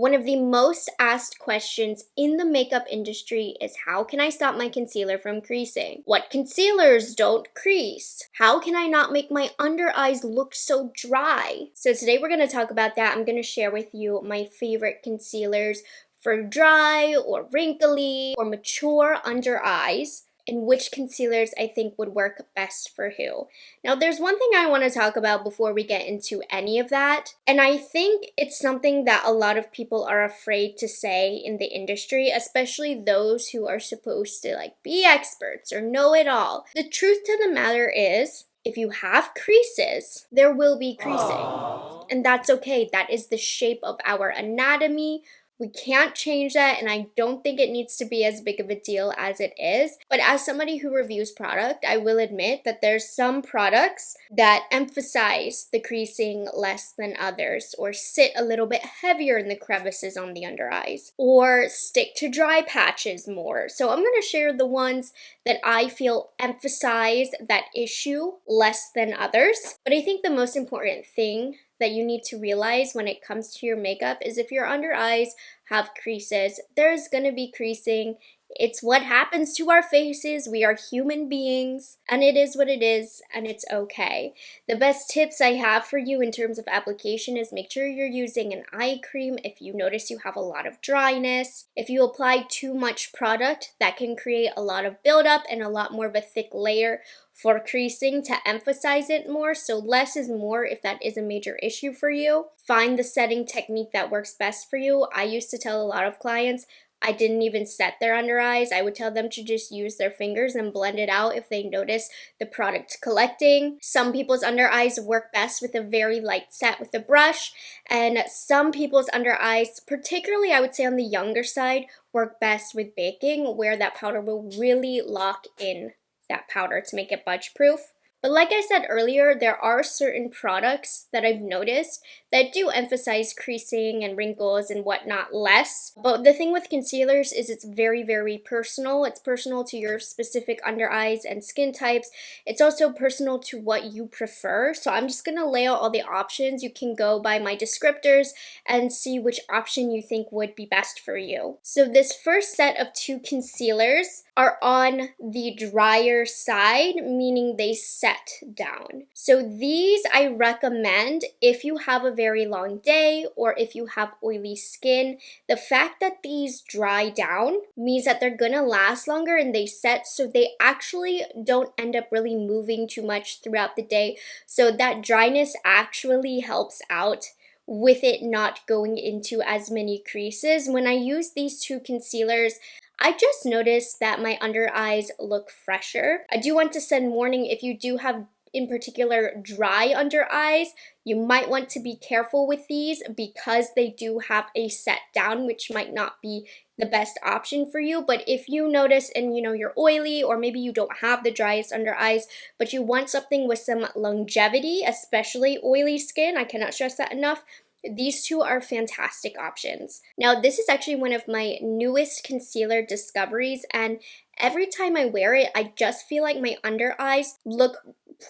One of the most asked questions in the makeup industry is how can I stop my concealer from creasing? What concealers don't crease? How can I not make my under eyes look so dry? So today we're going to talk about that. I'm going to share with you my favorite concealers for dry or wrinkly or mature under eyes, and which concealers I think would work best for who. Now, there's one thing I want to talk about before we get into any of that, and I think it's something that a lot of people are afraid to say in the industry, especially those who are supposed to be experts or know it all. The truth to the matter is, if you have creases, there will be creasing, and that's okay. That is the shape of our anatomy. We can't change that, and I don't think it needs to be as big of a deal as it is. But as somebody who reviews product, I will admit that there's some products that emphasize the creasing less than others, or sit a little bit heavier in the crevices on the under eyes, or stick to dry patches more. So I'm going to share the ones that I feel emphasize that issue less than others. But I think the most important thing that you need to realize when it comes to your makeup is if your under eyes have creases, there's gonna be creasing. It's what happens to our faces. We are human beings, and it is what it is, and it's okay. The best tips I have for you in terms of application is make sure you're using an eye cream if you notice you have a lot of dryness. If you apply too much product, that can create a lot of buildup and a lot more of a thick layer for creasing to emphasize it more. So less is more if that is a major issue for you. Find the setting technique that works best for you. I used to tell a lot of clients I didn't even set their under eyes. I would tell them to just use their fingers and blend it out if they notice the product collecting. Some people's under eyes work best with a very light set with a brush, and some people's under eyes, particularly I would say on the younger side, work best with baking, where that powder will really lock in that powder to make it budge proof. But like I said earlier, there are certain products that I've noticed that do emphasize creasing and wrinkles and whatnot less. But the thing with concealers is it's very, very personal. It's personal to your specific under eyes and skin types. It's also personal to what you prefer. So I'm just going to lay out all the options. You can go by my descriptors and see which option you think would be best for you. So this first set of 2 concealers are on the drier side, meaning they set down. So these I recommend if you have a very long day or if you have oily skin. The fact that these dry down means that they're gonna last longer and they set, so they actually don't end up really moving too much throughout the day. So that dryness actually helps out with it not going into as many creases. When I use these 2 concealers, I just noticed that my under eyes look fresher. I do want to send warning if you do have in particular dry under eyes, you might want to be careful with these because they do have a set down, which might not be the best option for you. But if you notice and you're oily, or maybe you don't have the driest under eyes, but you want something with some longevity, especially oily skin, I cannot stress that enough, these 2 are fantastic options. Now, this is actually one of my newest concealer discoveries, and every time I wear it, I just feel like my under eyes look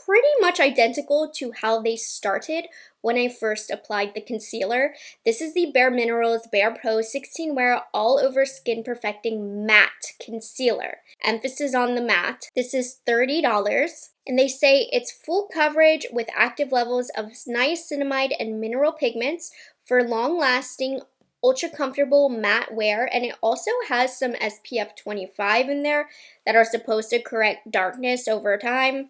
pretty much identical to how they started when I first applied the concealer. This is the Bare Minerals Bare Pro 16 Wear All Over Skin Perfecting Matte Concealer. Emphasis on the matte. This is $30. And they say it's full coverage with active levels of niacinamide and mineral pigments for long-lasting, ultra-comfortable matte wear. And it also has some SPF 25 in there that are supposed to correct darkness over time.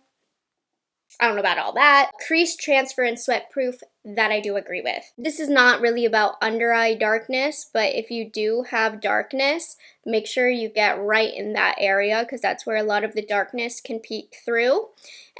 I don't know about all that. Crease transfer and sweat proof, that I do agree with. This is not really about under eye darkness, but if you do have darkness, make sure you get right in that area because that's where a lot of the darkness can peek through.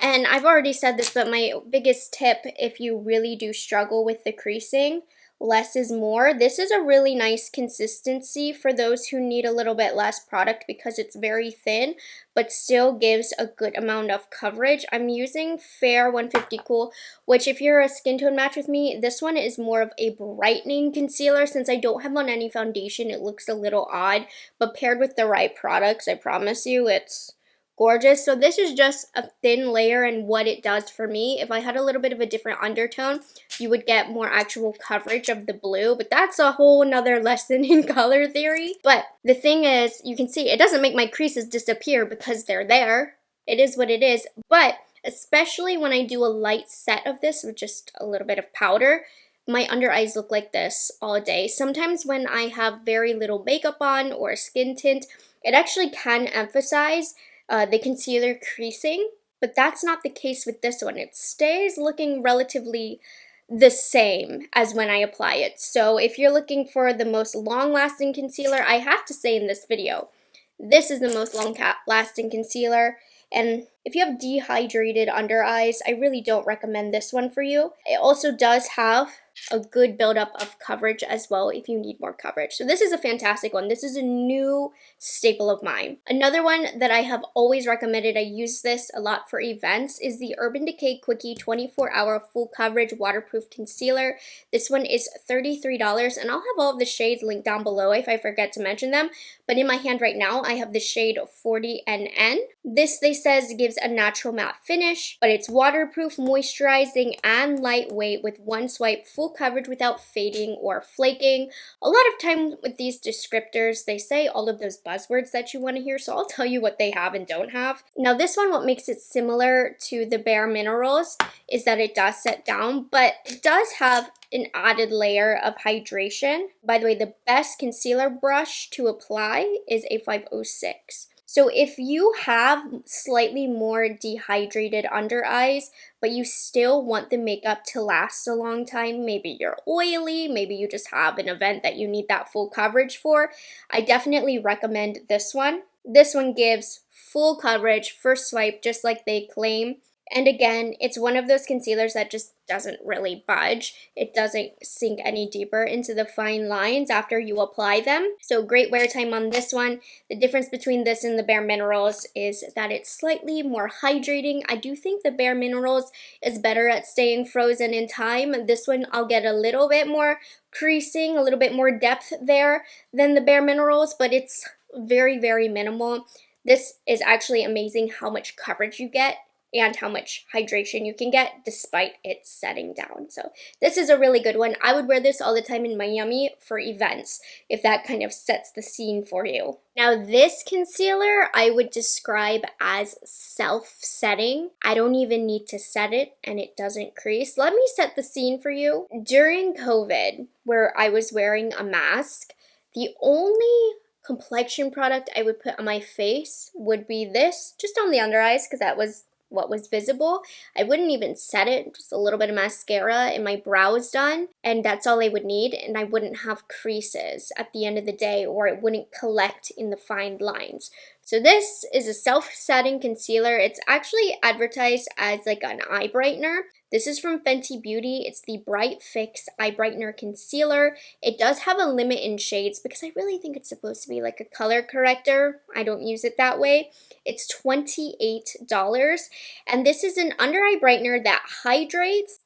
And I've already said this, but my biggest tip if you really do struggle with the creasing, less is more. This is a really nice consistency for those who need a little bit less product because it's very thin, but still gives a good amount of coverage. I'm using Fair 150 Cool, which if you're a skin tone match with me, this one is more of a brightening concealer. Since I don't have on any foundation, it looks a little odd, but paired with the right products, I promise you, it's gorgeous. So this is just a thin layer, and what it does for me, if I had a little bit of a different undertone, you would get more actual coverage of the blue, but that's a whole nother lesson in color theory. But the thing is, you can see it doesn't make my creases disappear because they're there. It is what it is, but especially when I do a light set of this with just a little bit of powder, my under eyes look like this all day. Sometimes when I have very little makeup on or skin tint, it actually can emphasize the concealer creasing, but that's not the case with this one. It stays looking relatively the same as when I apply it. So if you're looking for the most long-lasting concealer, I have to say in this video, this is the most long-lasting concealer. And if you have dehydrated under eyes, I really don't recommend this one for you. It also does have a good buildup of coverage as well if you need more coverage. So this is a fantastic one. This is a new staple of mine. Another one that I have always recommended, I use this a lot for events, is the Urban Decay Quickie 24-Hour Full Coverage Waterproof Concealer. This one is $33, and I'll have all of the shades linked down below if I forget to mention them. But in my hand right now, I have the shade 40NN. This, they says, gives a natural matte finish, but it's waterproof, moisturizing, and lightweight with one swipe, full coverage without fading or flaking. A lot of time with these descriptors, they say all of those buzzwords that you want to hear, so I'll tell you what they have and don't have. Now this one, what makes it similar to the Bare Minerals is that it does set down, but it does have an added layer of hydration. By the way, the best concealer brush to apply is a 506. So if you have slightly more dehydrated under eyes, but you still want the makeup to last a long time, maybe you're oily, maybe you just have an event that you need that full coverage for, I definitely recommend this one. This one gives full coverage, first swipe, just like they claim. And again, it's one of those concealers that just doesn't really budge. It doesn't sink any deeper into the fine lines after you apply them. So great wear time on this one. The difference between this and the Bare Minerals is that it's slightly more hydrating. I do think the Bare Minerals is better at staying frozen in time. This one, I'll get a little bit more creasing, a little bit more depth there than the Bare Minerals, but it's very, very minimal. This is actually amazing how much coverage you get and how much hydration you can get despite it setting down. So this is a really good one. I would wear this all the time in Miami for events, if that kind of sets the scene for you. Now this concealer I would describe as self-setting. I don't even need to set it and it doesn't crease. Let me set the scene for you. During COVID, where I was wearing a mask, the only complexion product I would put on my face would be this, just on the under eyes, because that was what was visible. I wouldn't even set it, just a little bit of mascara and my brows done, and that's all I would need, and I wouldn't have creases at the end of the day, or it wouldn't collect in the fine lines. So this is a self-setting concealer. It's actually advertised as like an eye brightener. This is from Fenty Beauty. It's the Bright Fix Eye Brightener Concealer. It does have a limit in shades because I really think it's supposed to be like a color corrector. I don't use it that way. It's $28, and this is an under eye brightener that hydrates,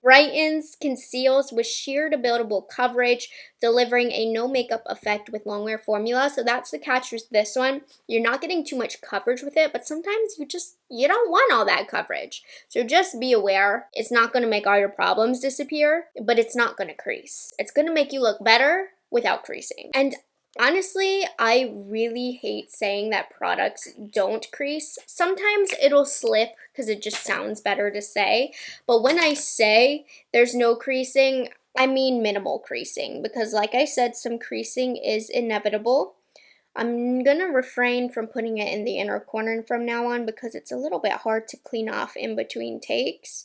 brightens, conceals with sheer to buildable coverage, delivering a no makeup effect with long wear formula. So that's the catch with this one. You're not getting too much coverage with it, but sometimes you don't want all that coverage. So just be aware, it's not going to make all your problems disappear, but it's not going to crease. It's going to make you look better without creasing. And honestly, I really hate saying that products don't crease. Sometimes it'll slip because it just sounds better to say. But when I say there's no creasing, I mean minimal creasing, because like I said, some creasing is inevitable. I'm going to refrain from putting it in the inner corner from now on because it's a little bit hard to clean off in between takes.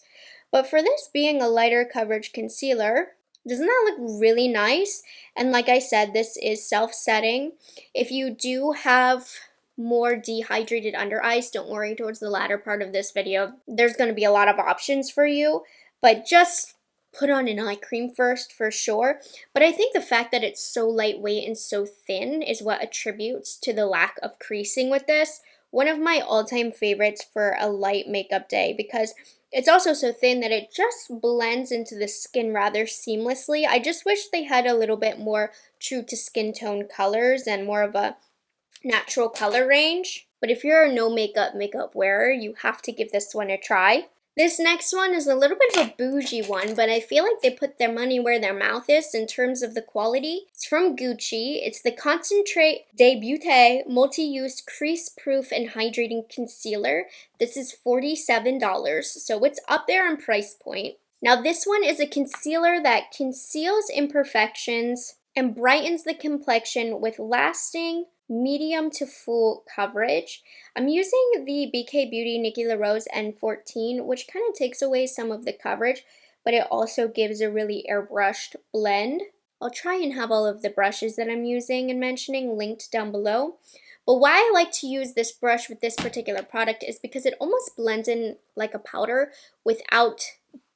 But for this being a lighter coverage concealer, doesn't that look really nice? And like I said, this is self-setting. If you do have more dehydrated under eyes, don't worry, towards the latter part of this video, there's going to be a lot of options for you, but just put on an eye cream first for sure. But I think the fact that it's so lightweight and so thin is what attributes to the lack of creasing with this. One of my all-time favorites for a light makeup day, because it's also so thin that it just blends into the skin rather seamlessly. I just wish they had a little bit more true to skin tone colors and more of a natural color range. but if you're a no makeup wearer, you have to give this one a try. This next one is a little bit of a bougie one, but I feel like they put their money where their mouth is in terms of the quality. It's from Gucci. It's the Concentrate de Beauté Multi-Use Crease-Proof and Hydrating Concealer. This is $47, so it's up there in price point. Now this one is a concealer that conceals imperfections and brightens the complexion with lasting medium to full coverage. I'm using the BK Beauty Nikki LaRose N14, which kind of takes away some of the coverage, but it also gives a really airbrushed blend. I'll try and have all of the brushes that I'm using and mentioning linked down below. But why I like to use this brush with this particular product is because it almost blends in like a powder without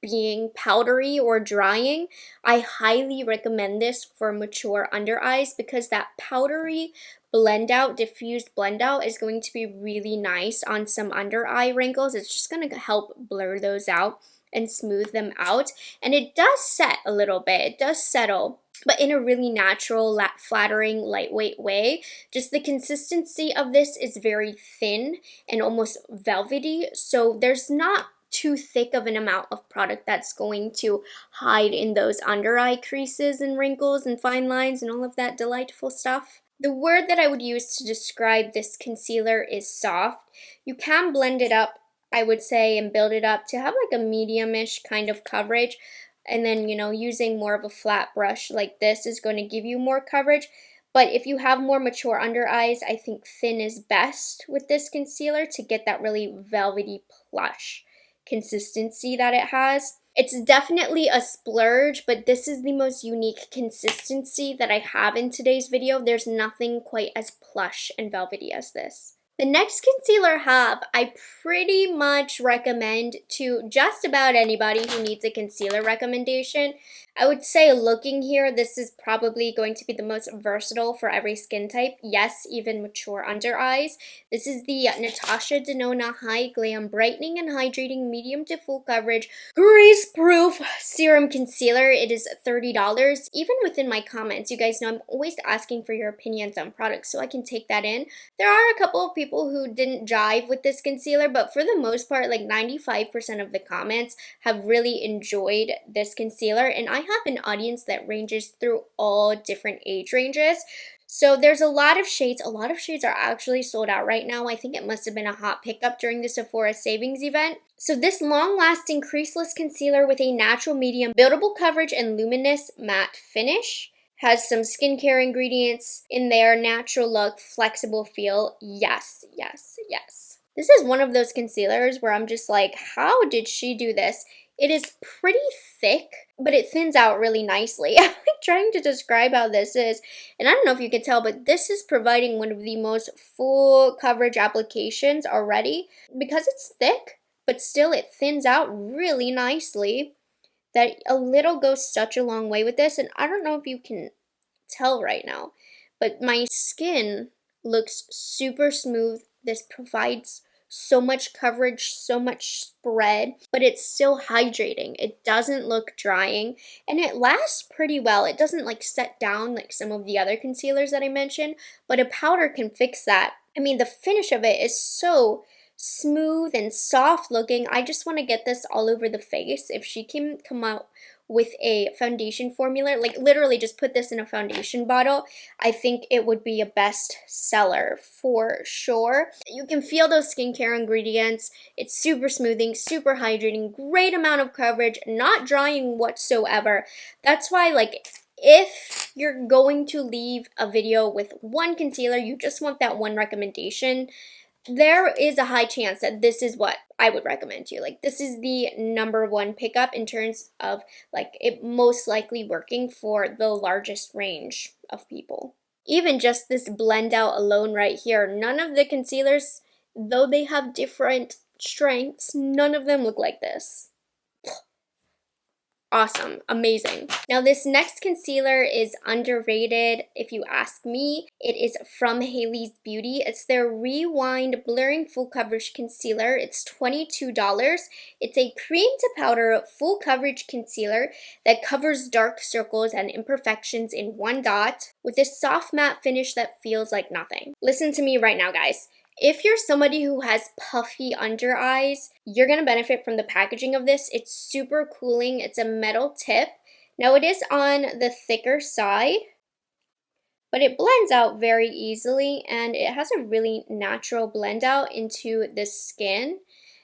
being powdery or drying. I highly recommend this for mature under eyes because that powdery blend out, diffused blend out is going to be really nice on some under eye wrinkles. It's just going to help blur those out and smooth them out. And it does set a little bit, it does settle, but in a really natural, flattering, lightweight way. Just the consistency of this is very thin and almost velvety, so there's not too thick of an amount of product that's going to hide in those under eye creases and wrinkles and fine lines and all of that delightful stuff. The word that I would use to describe this concealer is soft. You can blend it up, I would say, and build it up to have like a medium-ish kind of coverage. And then, you know, using more of a flat brush like this is going to give you more coverage. But if you have more mature under eyes, I think thin is best with this concealer to get that really velvety plush consistency that it has. It's definitely a splurge, but this is the most unique consistency that I have in today's video. There's nothing quite as plush and velvety as this. The next concealer I pretty much recommend to just about anybody who needs a concealer recommendation. I would say looking here, this is probably going to be the most versatile for every skin type. Yes, even mature under eyes. This is the Natasha Denona High Glam Brightening and Hydrating Medium to Full Coverage Grease Proof Serum Concealer. It is $30. Even within my comments, you guys know I'm always asking for your opinions on products so I can take that in. There are a couple of people who didn't jive with this concealer, but for the most part, like 95% of the comments have really enjoyed this concealer, and I have an audience that ranges through all different age ranges. So there's a lot of shades. A lot of shades are actually sold out right now. I think it must have been a hot pickup during the Sephora savings event. So this long-lasting creaseless concealer with a natural medium buildable coverage and luminous matte finish has some skincare ingredients in there, natural look, flexible feel. Yes, yes, yes. This is one of those concealers where I'm just like, how did she do this? It is pretty thick, but it thins out really nicely. I'm like trying to describe how this is, and I don't know if you can tell, but this is providing one of the most full coverage applications already because it's thick, but still it thins out really nicely. That a little goes such a long way with this, and I don't know if you can tell right now, but my skin looks super smooth. This provides so much coverage, so much spread, but it's still hydrating. It doesn't look drying, and it lasts pretty well. It doesn't like set down like some of the other concealers that I mentioned, but a powder can fix that. I mean, the finish of it is so smooth and soft looking. I just want to get this all over the face. If she can come out with a foundation formula, like literally just put this in a foundation bottle, I think it would be a best seller for sure. You can feel those skincare ingredients. It's super smoothing, super hydrating, great amount of coverage, not drying whatsoever. That's why, like, if you're going to leave a video with one concealer, you just want that one recommendation, there is a high chance that this is what I would recommend to you. Like, this is the #1 pickup in terms of like it most likely working for the largest range of people. Even just this blend out alone right here, none of the concealers, though they have different strengths, none of them look like this. Awesome, amazing. Now this next concealer is underrated if you ask me. It is from Hailey's Beauty. It's their Rewind Blurring Full Coverage Concealer. It's $22. It's a cream to powder full coverage concealer that covers dark circles and imperfections in one dot with a soft matte finish that feels like nothing. Listen to me right now, guys. If you're somebody who has puffy under eyes, you're going to benefit from the packaging of this. It's super cooling. It's a metal tip. Now it is on the thicker side, but it blends out very easily and it has a really natural blend out into the skin.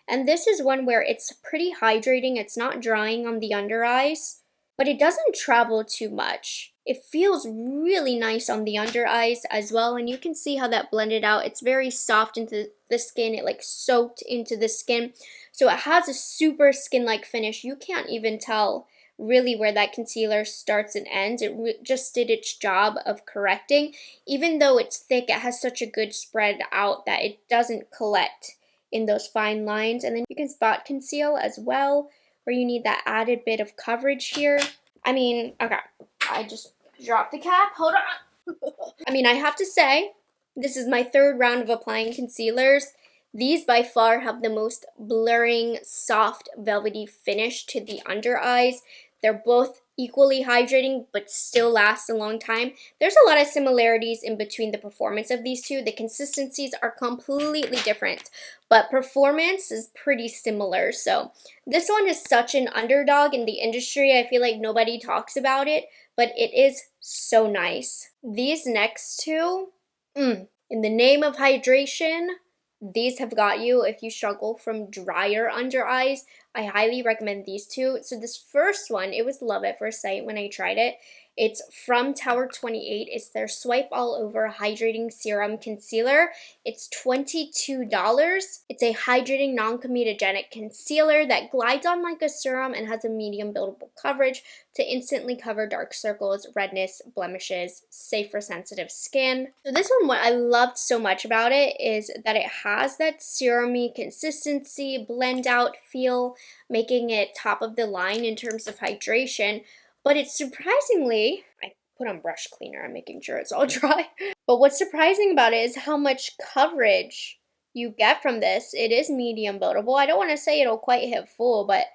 And this is one where it's pretty hydrating. It's not drying on the under eyes, but it doesn't travel too much. It feels really nice on the under eyes as well, and you can see how that blended out. It's very soft into the skin. It like soaked into the skin. So it has a super skin-like finish. You can't even tell really where that concealer starts and ends. It just did its job of correcting. Even though it's thick, it has such a good spread out that it doesn't collect in those fine lines. And then you can spot conceal as well, where you need that added bit of coverage here. I mean, okay, I just dropped the cap. Hold on. I mean, I have to say, this is my third round of applying concealers. These by far have the most blurring, soft, velvety finish to the under eyes. They're both equally hydrating, but still last a long time. There's a lot of similarities in between the performance of these two. The consistencies are completely different, but performance is pretty similar. So this one is such an underdog in the industry. I feel like nobody talks about it, but it is so nice. These next two, in the name of hydration, these have got you if you struggle from drier under eyes. I highly recommend these two. So this first one, it was love at first sight when I tried it. It's from Tower 28. It's their Swipe All Over Hydrating Serum Concealer. It's $22. It's a hydrating non-comedogenic concealer that glides on like a serum and has a medium buildable coverage to instantly cover dark circles, redness, blemishes, safe for sensitive skin. So this one, what I loved so much about it is that it has that serum-y consistency, blend out feel, making it top of the line in terms of hydration. But it's surprisingly, I put on brush cleaner, I'm making sure it's all dry. But what's surprising about it is how much coverage you get from this. It is medium buildable. I don't want to say it'll quite hit full, but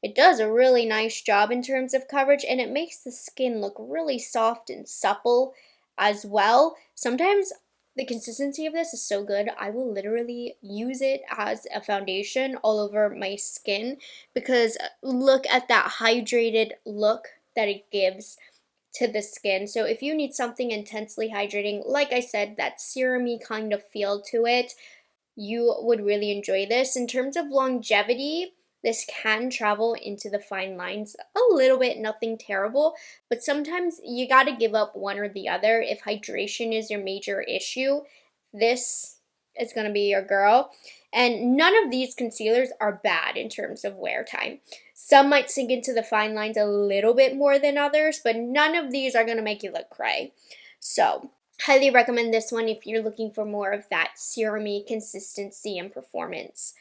it does a really nice job in terms of coverage, and it makes the skin look really soft and supple as well. Sometimes the consistency of this is so good, I will literally use it as a foundation all over my skin because look at that hydrated look that it gives to the skin. So if you need something intensely hydrating, like I said, that serum-y kind of feel to it, you would really enjoy this. In terms of longevity, this can travel into the fine lines a little bit, nothing terrible, but sometimes you gotta give up one or the other. If hydration is your major issue, this is gonna be your girl. And none of these concealers are bad in terms of wear time. Some might sink into the fine lines a little bit more than others, but none of these are gonna make you look cray. So highly recommend this one if you're looking for more of that serum-y consistency and performance.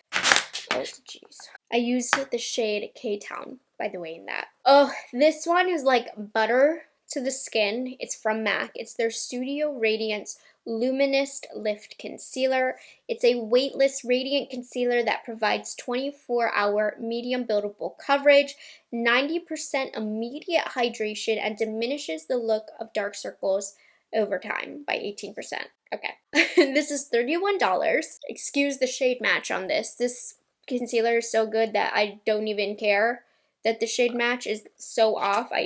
Oh, jeez. I used the shade K-Town, by the way, in that. Oh, this one is like butter to the skin. It's from MAC. It's their Studio Radiance Luminous Lift Concealer. It's a weightless radiant concealer that provides 24-hour medium buildable coverage, 90% immediate hydration, and diminishes the look of dark circles over time by 18%. Okay. This is $31. Excuse the shade match on this. This concealer is so good that I don't even care that the shade match is so off. I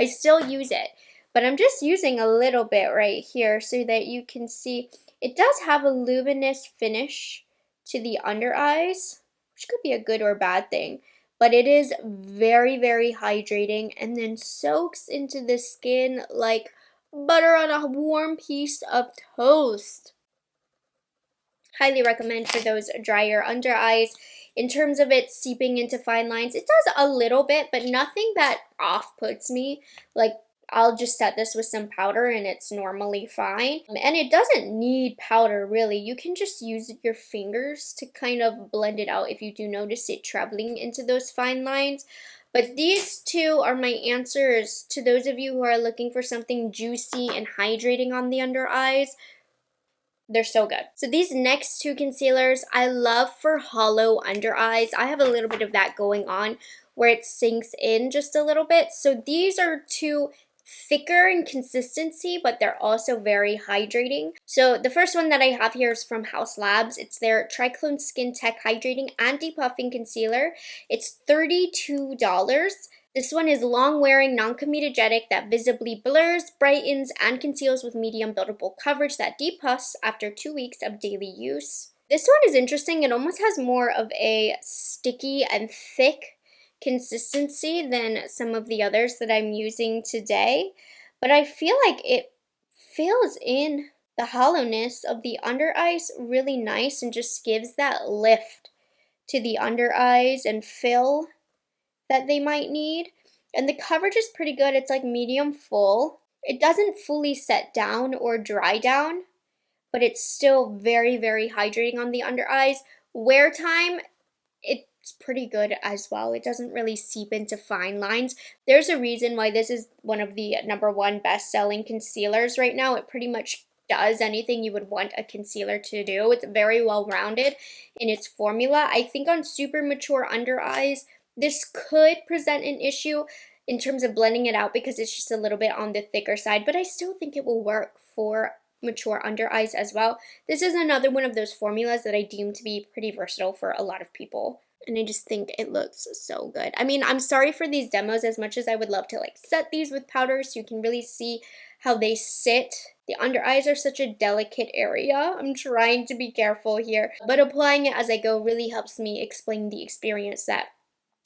still use it. But I'm just using a little bit right here so that you can see it does have a luminous finish to the under eyes, which could be a good or bad thing. But it is very, very hydrating and then soaks into the skin like butter on a warm piece of toast. Highly recommend for those drier under eyes. In terms of it seeping into fine lines, it does a little bit, but nothing that off-puts me. Like, I'll just set this with some powder and it's normally fine. And it doesn't need powder, really. You can just use your fingers to kind of blend it out if you do notice it traveling into those fine lines. But these two are my answers to those of you who are looking for something juicy and hydrating on the under eyes. They're so good. So these next two concealers, I love for hollow under eyes. I have a little bit of that going on where it sinks in just a little bit. So these are two thicker in consistency, but they're also very hydrating. So the first one that I have here is from Haus Labs. It's their Triclone Skin Tech Hydrating Anti-Puffing Concealer. It's $32. This one is long-wearing, non-comedogenic that visibly blurs, brightens, and conceals with medium buildable coverage that depuffs after 2 weeks of daily use. This one is interesting. It almost has more of a sticky and thick consistency than some of the others that I'm using today, but I feel like it fills in the hollowness of the under eyes really nice and just gives that lift to the under eyes and fill that they might need. And the coverage is pretty good. It's like medium full. It doesn't fully set down or dry down, but it's still very, very hydrating on the under eyes. Wear time, it's pretty good as well. It doesn't really seep into fine lines. There's a reason why this is one of the #1 best-selling concealers right now. It pretty much does anything you would want a concealer to do. It's very well-rounded in its formula. I think on super mature under eyes, this could present an issue in terms of blending it out because it's just a little bit on the thicker side, but I still think it will work for mature under eyes as well. This is another one of those formulas that I deem to be pretty versatile for a lot of people. And I just think it looks so good. I mean, I'm sorry for these demos as much as I would love to like set these with powder so you can really see how they sit. The under eyes are such a delicate area. I'm trying to be careful here, but applying it as I go really helps me explain the experience that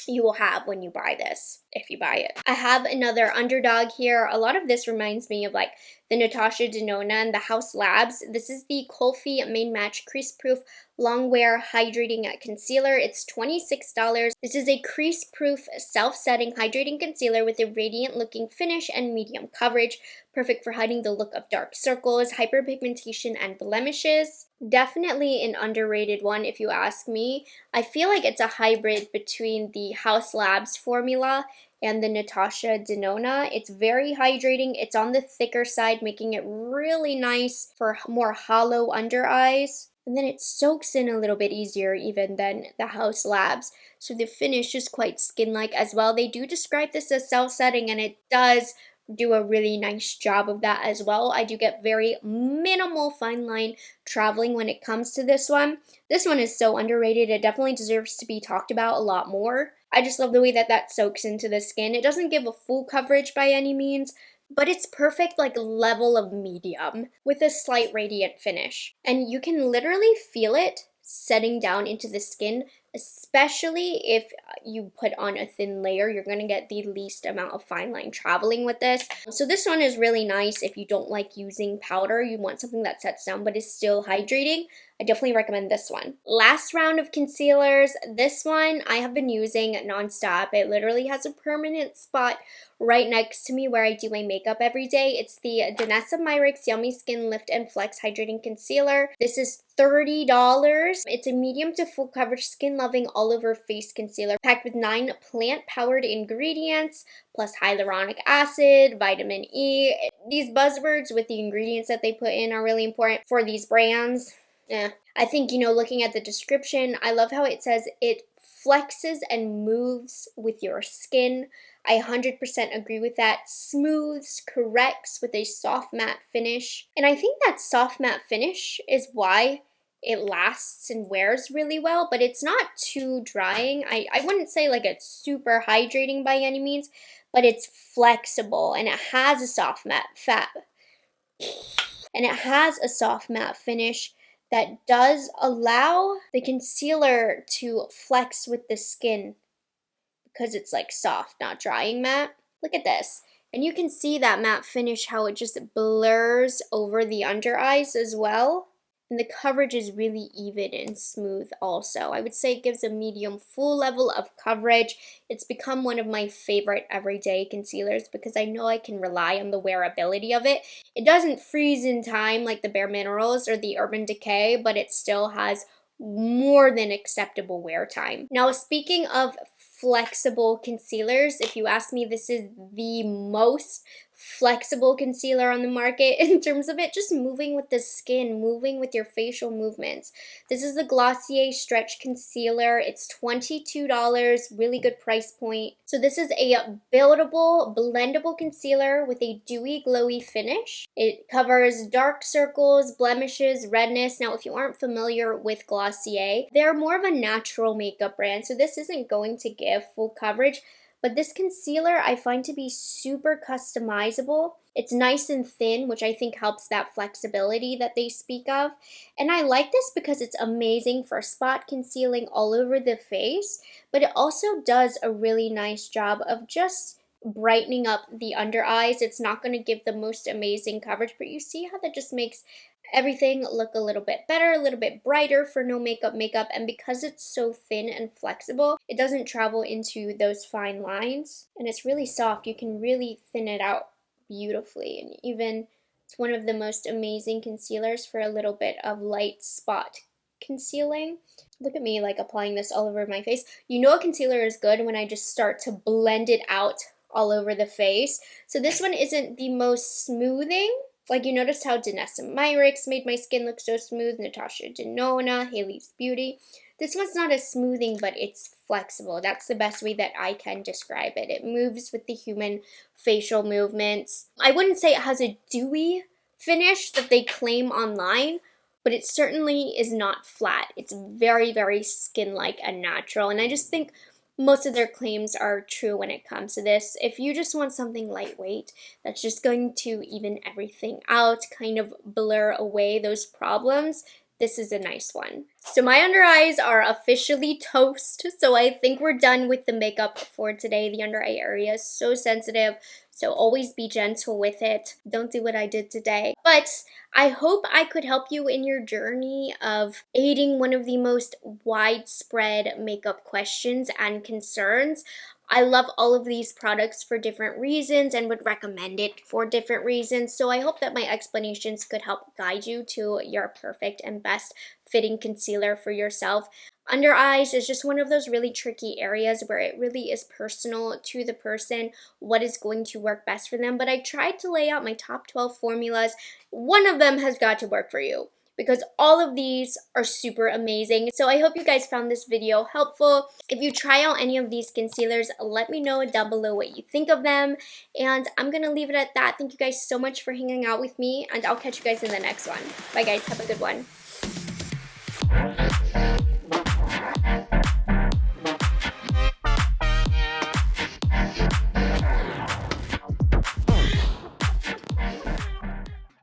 you will have when you buy this, if you buy it. I have another underdog here. A lot of this reminds me of like the Natasha Denona and the Haus Labs. This is the Colfi Main Match Crease Proof Long Wear Hydrating Concealer. It's $26. This is a crease proof self-setting hydrating concealer with a radiant looking finish and medium coverage. Perfect for hiding the look of dark circles, hyperpigmentation, and blemishes. Definitely an underrated one if you ask me. I feel like it's a hybrid between the Haus Labs formula and the Natasha Denona. It's very hydrating. It's on the thicker side, making it really nice for more hollow under eyes. And then it soaks in a little bit easier even than the Haus Labs. So the finish is quite skin-like as well. They do describe this as self-setting, and it does do a really nice job of that as well. I do get very minimal fine line traveling when it comes to this one. This one is so underrated. It definitely deserves to be talked about a lot more. I just love the way that that soaks into the skin. It doesn't give a full coverage by any means, but it's perfect like level of medium with a slight radiant finish. And you can literally feel it setting down into the skin, especially if you put on a thin layer. You're going to get the least amount of fine line traveling with this. So this one is really nice if you don't like using powder. You want something that sets down but is still hydrating. I definitely recommend this one. Last round of concealers. This one I have been using nonstop. It literally has a permanent spot right next to me where I do my makeup every day. It's the Danessa Myricks Yummy Skin Lift and Flex Hydrating Concealer. This is $30. It's a medium to full coverage skin loving all over face concealer packed with 9 plant powered ingredients plus hyaluronic acid, vitamin E. These buzzwords with the ingredients that they put in are really important for these brands. I think, looking at the description, I love how it says it flexes and moves with your skin. I 100% agree with that. Smooths, corrects with a soft matte finish. And I think that soft matte finish is why it lasts and wears really well, but it's not too drying. I wouldn't say like it's super hydrating by any means, but it's flexible and it has a soft matte finish that does allow the concealer to flex with the skin because it's like soft, not drying matte. Look at this. And you can see that matte finish, how it just blurs over the under eyes as well. And the coverage is really even and smooth also. I would say it gives a medium full level of coverage. It's become one of my favorite everyday concealers because I know I can rely on the wearability of it. It doesn't freeze in time like the Bare Minerals or the Urban Decay, but it still has more than acceptable wear time. Now, speaking of flexible concealers, if you ask me, this is the most flexible concealer on the market in terms of it just moving with the skin, moving with your facial movements. This is the Glossier Stretch Concealer. It's $22, really good price point. So this is a buildable, blendable concealer with a dewy, glowy finish. It covers dark circles, blemishes, redness. Now, if you aren't familiar with Glossier, they're more of a natural makeup brand, so this isn't going to give full coverage. But this concealer I find to be super customizable. It's nice and thin, which I think helps that flexibility that they speak of. And I like this because it's amazing for spot concealing all over the face, but it also does a really nice job of just brightening up the under eyes. It's not going to give the most amazing coverage, but you see how that just makes everything look a little bit better, a little bit brighter for no makeup. And because it's so thin and flexible, it doesn't travel into those fine lines, and it's really soft. You can really thin it out beautifully, and even it's one of the most amazing concealers for a little bit of light spot concealing. Look at me like applying this all over my face. You know a concealer is good when I just start to blend it out all over the face. So this one isn't the most smoothing. Like, you noticed how Danessa Myricks made my skin look so smooth, Natasha Denona, Hailey's Beauty. This one's not as smoothing, but it's flexible. That's the best way that I can describe it. It moves with the human facial movements. I wouldn't say it has a dewy finish that they claim online, but it certainly is not flat. It's very, very skin-like and natural, and I just think most of their claims are true when it comes to this. If you just want something lightweight that's just going to even everything out, kind of blur away those problems, this is a nice one. So my under eyes are officially toast, so I think we're done with the makeup for today. The under eye area is so sensitive, so always be gentle with it. Don't do what I did today. But I hope I could help you in your journey of aiding one of the most widespread makeup questions and concerns. I love all of these products for different reasons and would recommend it for different reasons. So I hope that my explanations could help guide you to your perfect and best fitting concealer for yourself. Under eyes is just one of those really tricky areas where it really is personal to the person what is going to work best for them. But I tried to lay out my top 12 formulas. One of them has got to work for you, because all of these are super amazing. So I hope you guys found this video helpful. If you try out any of these concealers, let me know down below what you think of them. And I'm gonna leave it at that. Thank you guys so much for hanging out with me, and I'll catch you guys in the next one. Bye guys, have a good one.